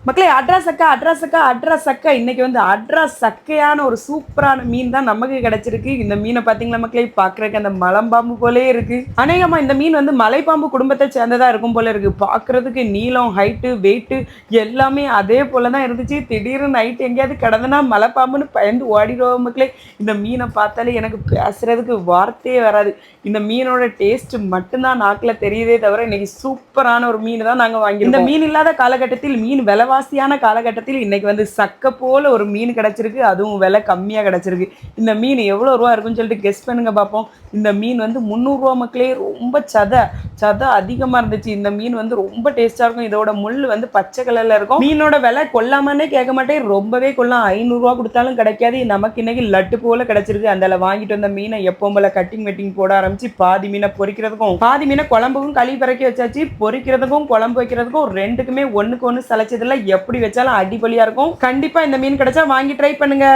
மக்களே அட்ரா சக்கா இன்னைக்கு வந்து அட்ரா சக்கையான ஒரு சூப்பரான மீன் தான் நமக்கு கிடைச்சிருக்கு. இந்த மீனை பார்த்தீங்களா மக்களே, பார்க்குறதுக்கு அந்த மலைப்பாம்பு போலே இருக்கு. அநேகமா இந்த மீன் வந்து மலைப்பாம்பு குடும்பத்தை சேர்ந்ததா இருக்கும் போல இருக்கு. பார்க்குறதுக்கு நீளம், ஹைட்டு, வெயிட்டு எல்லாமே அதே போல தான் இருந்துச்சு. திடீர்னு நைட் எங்கேயாவது கிடந்தனா மலைப்பாம்புன்னு பயந்து ஓடிடுவோம் மக்களே. இந்த மீனை பார்த்தாலே எனக்கு பேசுறதுக்கு வார்த்தையே வராது. இந்த மீனோட டேஸ்ட் மட்டும்தான் நாக்கில் தெரியுதே தவிர இன்னைக்கு சூப்பரான ஒரு மீன் தான் நாங்கள் வாங்கியிருக்கோம். இந்த மீன் இல்லாத காலகட்டத்தில், மீன் விலைவாசியான காலகட்டத்தில் இன்னைக்கு வந்து சக்க போல ஒரு மீன் கிடைச்சிருக்கு. அதுவும் விலை கம்மியாக கிடைச்சிருக்கு. இந்த மீன் எவ்வளோ ரூபா இருக்குன்னு சொல்லிட்டு கெஸ் பண்ணுங்க பார்ப்போம். இந்த மீன் வந்து 300 ரூபா மக்களே. ரொம்ப சதை அதிகமாக இருந்துச்சு. இந்த மீன் வந்து ரொம்ப டேஸ்ட்டாக இருக்கும். இதோட முள் வந்து பச்சை கலரில் இருக்கும். மீனோட விலை கொல்லாமன்னே கேட்க மாட்டேன், ரொம்பவே கொல்லாம். 500 ரூபா கொடுத்தாலும் கிடைக்காது. நமக்கு இன்னைக்கு லட்டு போல கிடைச்சிருக்கு. அந்த வாங்கிட்டு வந்த மீனை எப்போ போல கட்டிங் வெட்டிங் போட ஆரம்பிச்சு பாதி மீனை பொரிக்கிறதுக்கும் பாதி மீனை குழம்புக்கும் களி பறக்கி வச்சாச்சு. பொரிக்கிறதுக்கும் குழம்பு வைக்கிறதுக்கும் ரெண்டுக்குமே ஒண்ணுக்கு ஒன்று சளைச்சதில்ல. எப்படி வச்சாலும் அடிபொலியா இருக்கும். கண்டிப்பா இந்த மீன் கிடைச்சா வாங்கி ட்ரை பண்ணுங்க.